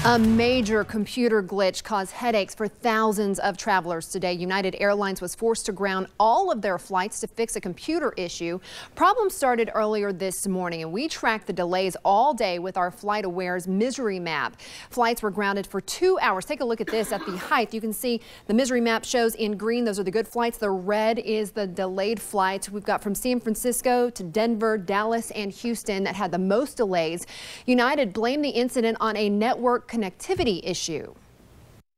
A major computer glitch caused headaches for thousands of travelers today. United Airlines was forced to ground all of their flights to fix a computer issue. Problems started earlier this morning, and we tracked the delays all day with our FlightAware's Misery Map. Flights were grounded for 2 hours. Take a look at this at the height. You can see the Misery Map shows in green. Those are the good flights. The red is the delayed flights. We've got from San Francisco to Denver, Dallas, and Houston that had the most delays. United blamed the incident on a network connectivity issue.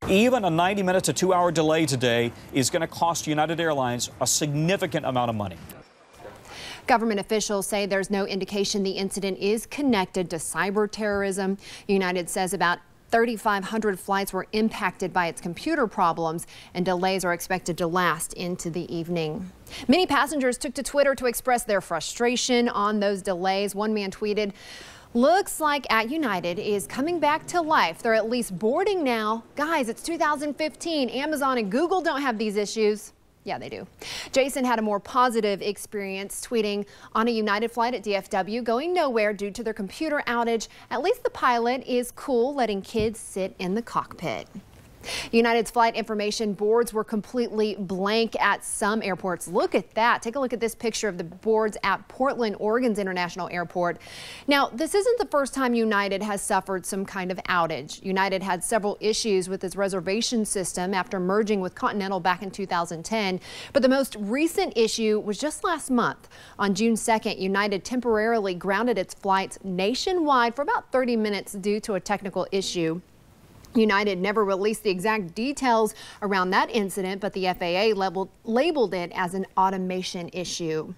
Even a 90-minute to 2-hour delay today is going to cost United Airlines a significant amount of money. Government officials say there's no indication the incident is connected to cyber terrorism. United says about 3,500 flights were impacted by its computer problems, and delays are expected to last into the evening. Many passengers took to Twitter to express their frustration on those delays. One man tweeted, "Looks like at United is coming back to life. They're at least boarding now. Guys, it's 2015. Amazon and Google don't have these issues." Yeah, they do. Jason had a more positive experience tweeting, "On a United flight at DFW going nowhere due to their computer outage. At least the pilot is cool letting kids sit in the cockpit." United's flight information boards were completely blank at some airports. Look at that. Take a look at this picture of the boards at Portland, Oregon's International Airport. Now, this isn't the first time United has suffered some kind of outage. United had several issues with its reservation system after merging with Continental back in 2010. But the most recent issue was just last month. On June 2nd, United temporarily grounded its flights nationwide for about 30 minutes due to a technical issue. United never released the exact details around that incident, but the FAA labeled it as an automation issue.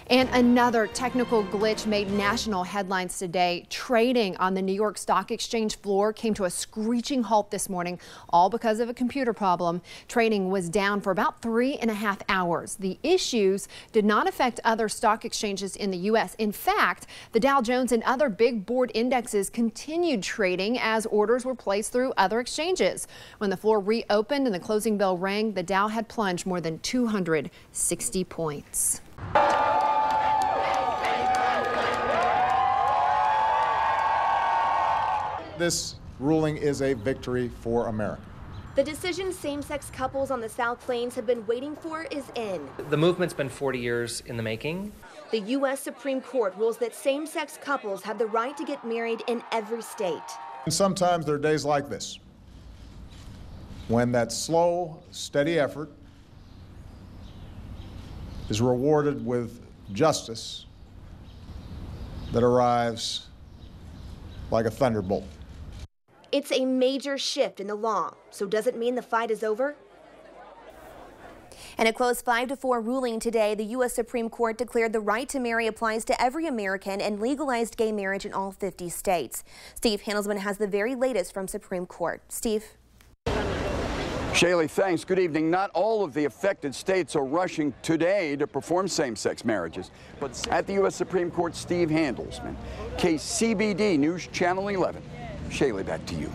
And another technical glitch made national headlines today. Trading on the New York Stock Exchange floor came to a screeching halt this morning, all because of a computer problem. Trading was down for about 3.5 hours. The issues did not affect other stock exchanges in the U.S. In fact, the Dow Jones and other big board indexes continued trading as orders were placed through other exchanges. When the floor reopened and the closing bell rang, the Dow had plunged more than 260 points. This ruling is a victory for America. The decision same-sex couples on the South Plains have been waiting for is in. The movement's been 40 years in the making. The U.S. Supreme Court rules that same-sex couples have the right to get married in every state. And sometimes there are days like this, when that slow, steady effort is rewarded with justice that arrives like a thunderbolt. It's a major shift in the law. So does it mean the fight is over? In a close 5-4 ruling today, the U.S. Supreme Court declared the right to marry applies to every American and legalized gay marriage in all 50 states. Steve Handelsman has the very latest from Supreme Court. Steve? Shaylee, thanks. Good evening. Not all of the affected states are rushing today to perform same-sex marriages. But at the U.S. Supreme Court, Steve Handelsman, KCBD News Channel 11. Shaylee, back to you.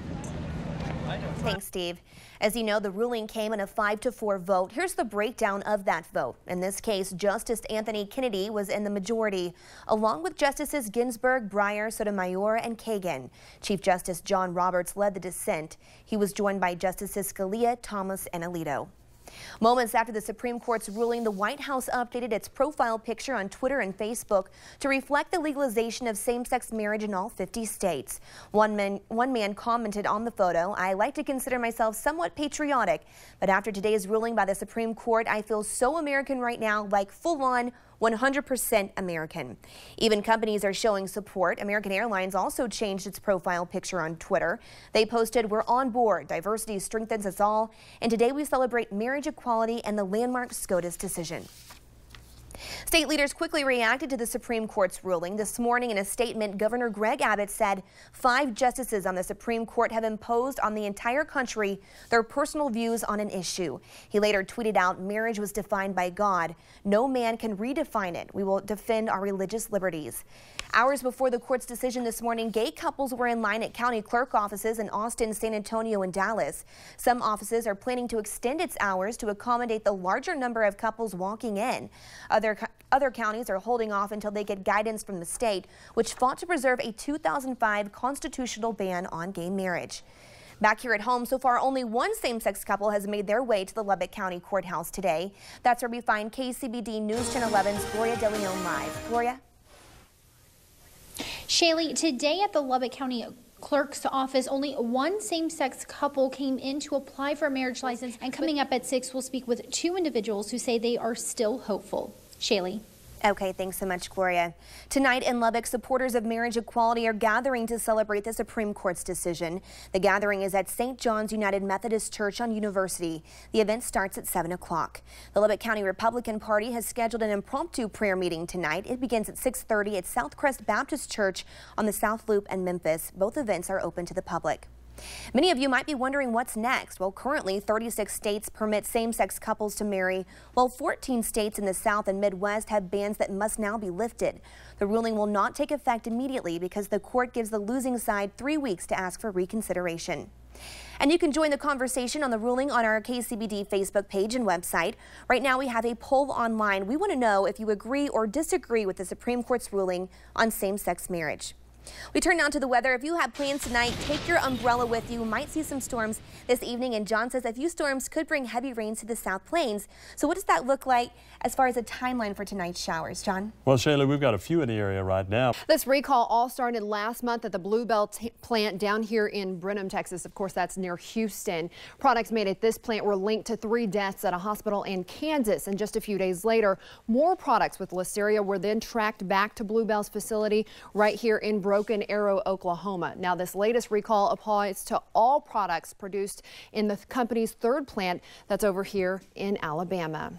Thanks, Steve. As you know, the ruling came in a 5-4 vote. Here's the breakdown of that vote. In this case, Justice Anthony Kennedy was in the majority, along with Justices Ginsburg, Breyer, Sotomayor, and Kagan. Chief Justice John Roberts led the dissent. He was joined by Justices Scalia, Thomas, and Alito. Moments after the Supreme Court's ruling, the White House updated its profile picture on Twitter and Facebook to reflect the legalization of same-sex marriage in all 50 states. One man commented on the photo, "I like to consider myself somewhat patriotic, but after today's ruling by the Supreme Court, I feel so American right now, like full-on 100% American." Even companies are showing support. American Airlines also changed its profile picture on Twitter. They posted, "We're on board. Diversity strengthens us all. And today we celebrate marriage equality and the landmark SCOTUS decision." State leaders quickly reacted to the Supreme Court's ruling. This morning in a statement, Governor Greg Abbott said 5 justices on the Supreme Court have imposed on the entire country their personal views on an issue. He later tweeted out, "Marriage was defined by God. No man can redefine it. We will defend our religious liberties." Hours before the court's decision this morning, gay couples were in line at county clerk offices in Austin, San Antonio, and Dallas. Some offices are planning to extend its hours to accommodate the larger number of couples walking in. Other Other counties are holding off until they get guidance from the state, which fought to preserve a 2005 constitutional ban on gay marriage. Back here at home, so far only one same-sex couple has made their way to the Lubbock County Courthouse today. That's where we find KCBD News Channel 11's Gloria De Leon live. Gloria? Shaylee, today at the Lubbock County Clerk's office, only one same-sex couple came in to apply for a marriage license, and coming up at 6, we'll speak with two individuals who say they are still hopeful. Shaylee. Okay, thanks so much, Gloria. Tonight in Lubbock, supporters of marriage equality are gathering to celebrate the Supreme Court's decision. The gathering is at St. John's United Methodist Church on University. The event starts at 7 o'clock. The Lubbock County Republican Party has scheduled an impromptu prayer meeting tonight. It begins at 6:30 at Southcrest Baptist Church on the South Loop and Memphis. Both events are open to the public. Many of you might be wondering what's next. Well, currently 36 states permit same-sex couples to marry, while 14 states in the South and Midwest have bans that must now be lifted. The ruling will not take effect immediately because the court gives the losing side 3 weeks to ask for reconsideration. And you can join the conversation on the ruling on our KCBD Facebook page and website. Right now we have a poll online. We want to know if you agree or disagree with the Supreme Court's ruling on same-sex marriage. We turn now to the weather. If you have plans tonight, take your umbrella with you. Might see some storms this evening, and John says a few storms could bring heavy rains to the South Plains. So what does that look like as far as a timeline for tonight's showers, John? Well, Shayla, we've got a few in the area right now. This recall all started last month at the Bluebell plant down here in Brenham, Texas. Of course, that's near Houston. Products made at this plant were linked to 3 deaths at a hospital in Kansas. And just a few days later, more products with Listeria were then tracked back to Bluebell's facility right here in Broken Arrow, Oklahoma. Now, this latest recall applies to all products produced in the company's 3rd plant that's over here in Alabama.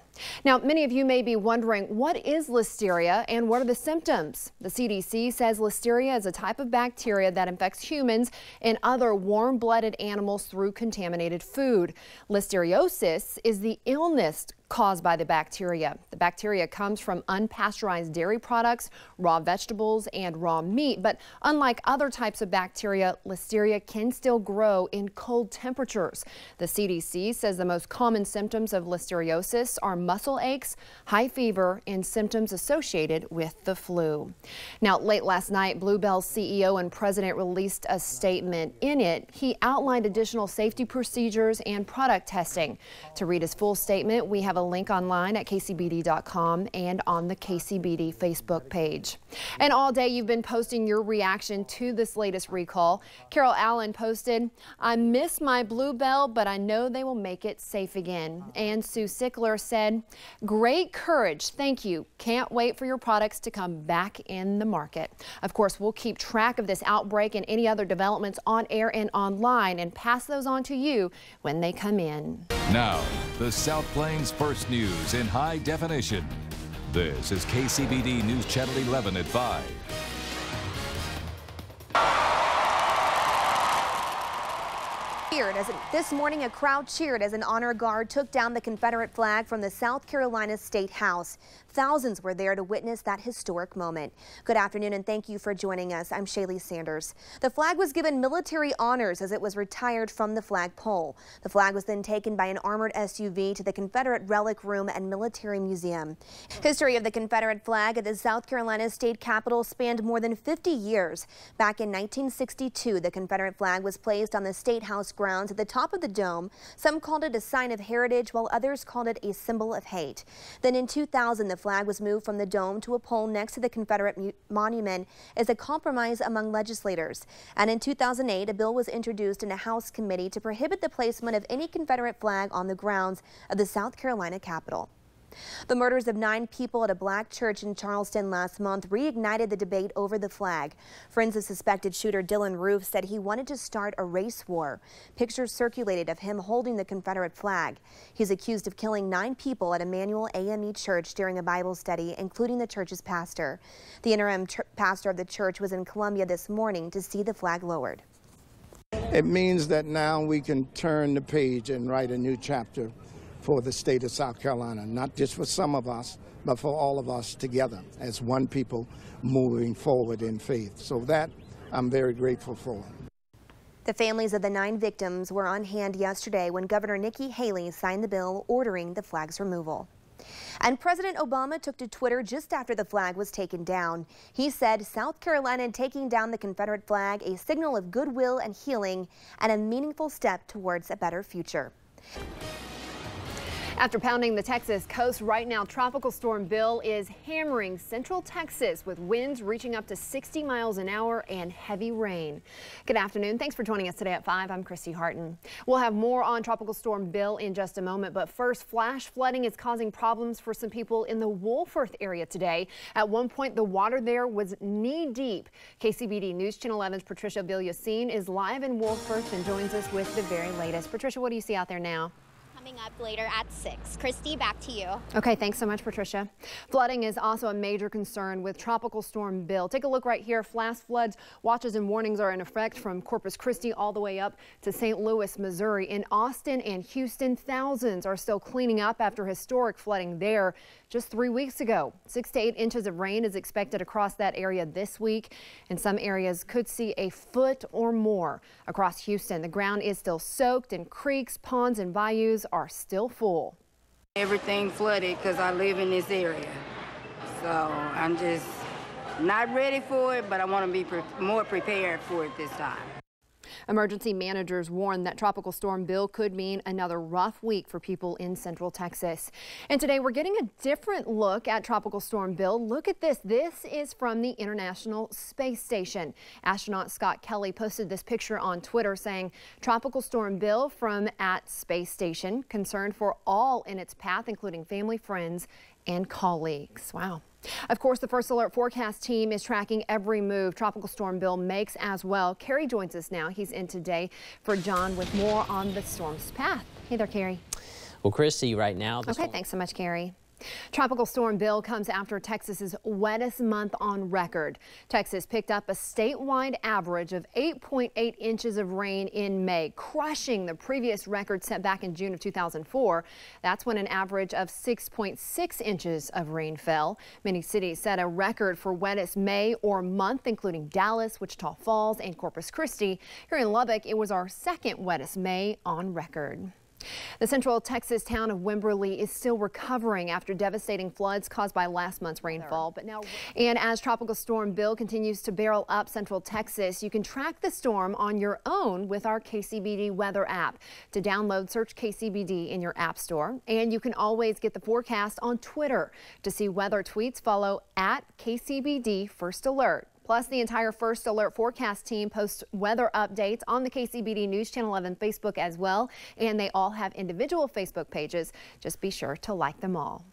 Now, many of you may be wondering, what is Listeria and what are the symptoms? The CDC says Listeria is a type of bacteria that infects humans and other warm-blooded animals through contaminated food. Listeriosis is the illness caused by the bacteria. The bacteria comes from unpasteurized dairy products, raw vegetables, and raw meat. But unlike other types of bacteria, Listeria can still grow in cold temperatures. The CDC says the most common symptoms of listeriosis are muscle aches, high fever, and symptoms associated with the flu. Now, late last night, Bluebell's CEO and president released a statement. In it, he outlined additional safety procedures and product testing. To read his full statement, we have a link online at kcbd.com and on the KCBD Facebook page. And all day you've been posting your reaction to this latest recall. Carol Allen posted, "I miss my Bluebell, but I know they will make it safe again." And Sue Sickler said, "Great courage. Thank you. Can't wait for your products to come back in the market." Of course, we'll keep track of this outbreak and any other developments on air and online and pass those on to you when they come in. Now, the South Plains First News in high definition. This is KCBD News Channel 11 at 5. This morning, a crowd cheered as an honor guard took down the Confederate flag from the South Carolina State House. Thousands were there to witness that historic moment. Good afternoon and thank you for joining us. I'm Shaylee Sanders. The flag was given military honors as it was retired from the flagpole. The flag was then taken by an armored SUV to the Confederate Relic Room and Military Museum. History of the Confederate flag at the South Carolina State Capitol spanned more than 50 years. Back in 1962, the Confederate flag was placed on the State House grounds at the top of the dome. Some called it a sign of heritage, while others called it a symbol of hate. Then in 2000, the flag was moved from the dome to a pole next to the Confederate monument as a compromise among legislators. And in 2008, a bill was introduced in a House committee to prohibit the placement of any Confederate flag on the grounds of the South Carolina Capitol. The murders of 9 people at a black church in Charleston last month reignited the debate over the flag. Friends of suspected shooter Dylan Roof said he wanted to start a race war. Pictures circulated of him holding the Confederate flag. He's accused of killing 9 people at Emmanuel AME Church during a Bible study, including the church's pastor. The interim pastor of the church was in Columbia this morning to see the flag lowered. It means that now we can turn the page and write a new chapter for the state of South Carolina, not just for some of us, but for all of us together as one people moving forward in faith. So that I'm very grateful for. The families of the 9 victims were on hand yesterday when Governor Nikki Haley signed the bill ordering the flag's removal. And President Obama took to Twitter just after the flag was taken down. He said South Carolina taking down the Confederate flag a signal of goodwill and healing and a meaningful step towards a better future. After pounding the Texas coast right now, Tropical Storm Bill is hammering central Texas with winds reaching up to 60 miles an hour and heavy rain. Good afternoon. Thanks for joining us today at 5. I'm Christy Harton. We'll have more on Tropical Storm Bill in just a moment, but first, flash flooding is causing problems for some people in the Wolfforth area today. At one point, the water there was knee deep. KCBD News Channel 11's Patricia Villasin is live in Wolfforth and joins us with the very latest. Patricia, what do you see out there now? Coming up later at 6. Christy, back to you. Okay, thanks so much, Patricia. Flooding is also a major concern with Tropical Storm Bill. Take a look right here. Flash floods, watches and warnings are in effect from Corpus Christi all the way up to St. Louis, Missouri. In Austin and Houston, thousands are still cleaning up after historic flooding there just 3 weeks ago. 6 to 8 inches of rain is expected across that area this week, and some areas could see a foot or more. Across Houston, the ground is still soaked, and creeks, ponds, and bayous are still full. Everything flooded because I live in this area. So I'm just not ready for it, but I want to be more prepared for it this time. Emergency managers warn that Tropical Storm Bill could mean another rough week for people in central Texas. And today we're getting a different look at Tropical Storm Bill. Look at this. This is from the International Space Station. Astronaut Scott Kelly posted this picture on Twitter saying Tropical Storm Bill from at Space Station, concerned for all in its path, including family, friends, and colleagues. Wow. Of course, the First Alert Forecast team is tracking every move Tropical Storm Bill makes as well. Kerry joins us now. He's in today for John with more on the storm's path. Hey there, Kerry. Well, Christy, right now. Okay, thanks so much, Kerry. Tropical Storm Bill comes after Texas's wettest month on record. Texas picked up a statewide average of 8.8 inches of rain in May, crushing the previous record set back in June of 2004. That's when an average of 6.6 inches of rain fell. Many cities set a record for wettest May or month, including Dallas, Wichita Falls, and Corpus Christi. Here in Lubbock, it was our second wettest May on record. The central Texas town of Wimberley is still recovering after devastating floods caused by last month's rainfall. And as Tropical Storm Bill continues to barrel up central Texas, you can track the storm on your own with our KCBD weather app. To download, search KCBD in your app store. And you can always get the forecast on Twitter. To see weather tweets, follow at KCBD First Alert. Plus, the entire First Alert Forecast team posts weather updates on the KCBD News Channel 11 Facebook as well, and they all have individual Facebook pages. Just be sure to like them all.